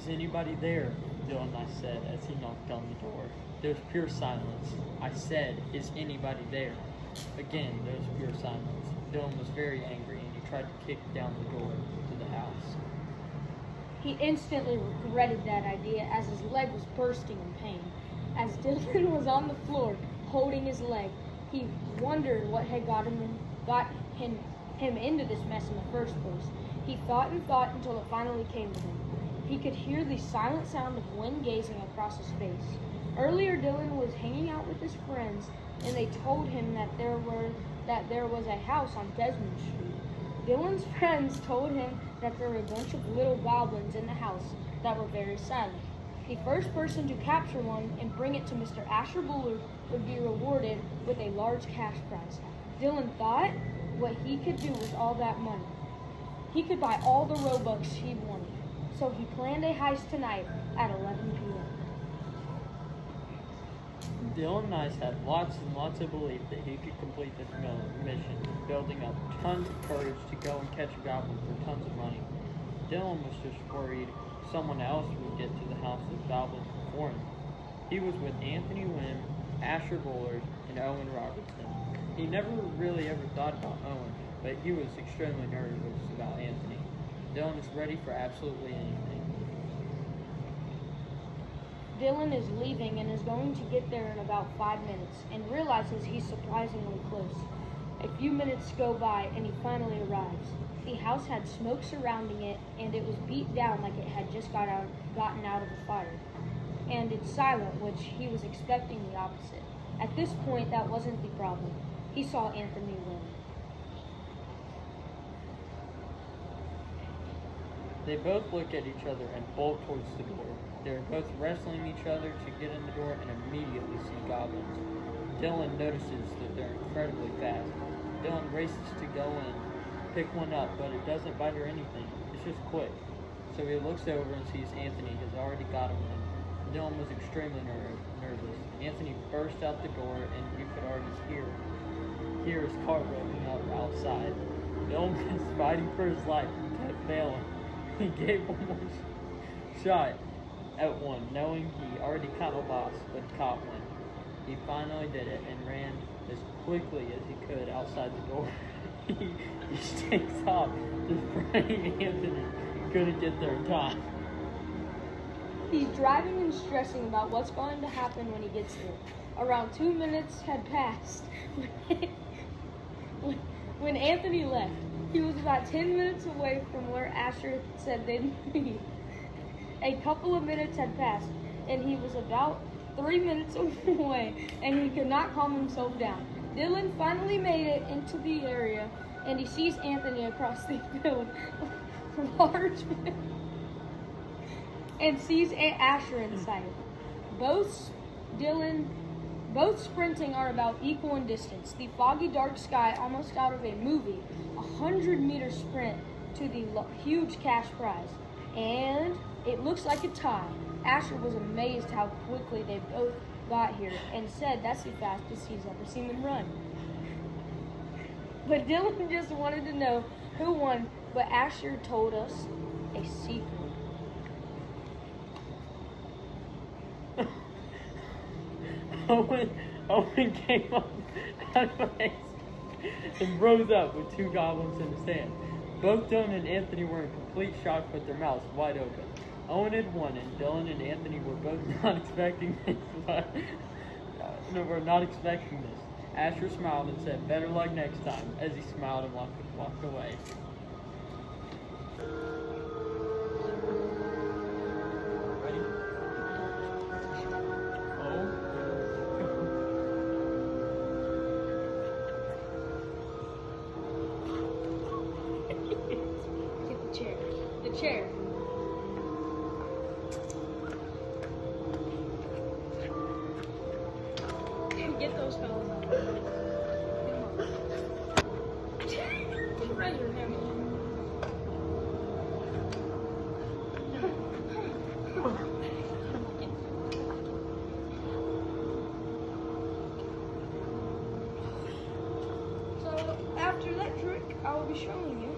Is anybody there? Dylan, I said as he knocked on the door. There was pure silence. I said, is anybody there? Again, there was pure silence. Dylan was very angry and he tried to kick down the door to the house. He instantly regretted that idea as his leg was bursting in pain. As Dylan was on the floor holding his leg, he wondered what had got him into this mess in the first place. He thought and thought until it finally came to him. He could hear the silent sound of wind gazing across his face. Earlier, Dylan was hanging out with his friends, and they told him that there was a house on Desmond Street. Dylan's friends told him that there were a bunch of little goblins in the house that were very silent. The first person to capture one and bring it to Mr. Asher Bullard would be rewarded with a large cash prize. Dylan thought what he could do with all that money. He could buy all the Robux he wanted. So he planned a heist tonight at 11 p.m. Dylan and I had lots and lots of belief that he could complete this mission, building up tons of courage to go and catch a goblin for tons of money. Dylan was just worried someone else would get to the house of goblins before him. He was with Anthony Wynn, Asher Bullard, and Owen Robertson. He never really ever thought about Owen, but he was extremely nervous about Anthony. Dylan is ready for absolutely anything. Dylan is leaving and is going to get there in about 5 minutes and realizes he's surprisingly close. A few minutes go by and he finally arrives. The house had smoke surrounding it and it was beat down like it had just gotten out of a fire. And it's silent, which he was expecting the opposite. At this point, that wasn't the problem. He saw Anthony Wynn. They both look at each other and bolt towards the door. They are both wrestling each other to get in the door and immediately see goblins. Dylan notices that they're incredibly fast. Dylan races to go in, pick one up, but it doesn't bite or anything. It's just quick. So he looks over and sees Anthony has already got him in. Dylan was extremely nervous. Anthony burst out the door and you could already hear his car rolling up outside. Dylan was fighting for his life and kept failing. He gave one more shot at one, knowing he already caught a loss, but caught one. He finally did it and ran as quickly as he could outside the door. he takes off, just praying Anthony couldn't get there in time. He's driving and stressing about what's going to happen when he gets there. Around 2 minutes had passed when Anthony left. He was about 10 minutes away from where Asher said they'd meet. A couple of minutes had passed, and he was about 3 minutes away, and he could not calm himself down. Dylan finally made it into the area, and he sees Anthony across the field, large, and sees Asher inside. Both sprinting are about equal in distance. The foggy dark sky, almost out of a movie, 100-meter sprint to the huge cash prize. And it looks like a tie. Asher was amazed how quickly they both got here and said that's the fastest he's ever seen them run. But Dylan just wanted to know who won, but Asher told us a secret. Owen came up out of his and rose up with 2 goblins in his hand. Both Dylan and Anthony were in complete shock with their mouths wide open. Owen had won, and Dylan and Anthony were both not expecting this. Asher smiled and said, "Better luck next time," as he smiled and walked away. Ready? Get the chair. The chair. Get those fellas out. Get them up. Raise your hand. So, after that trick, I will be showing you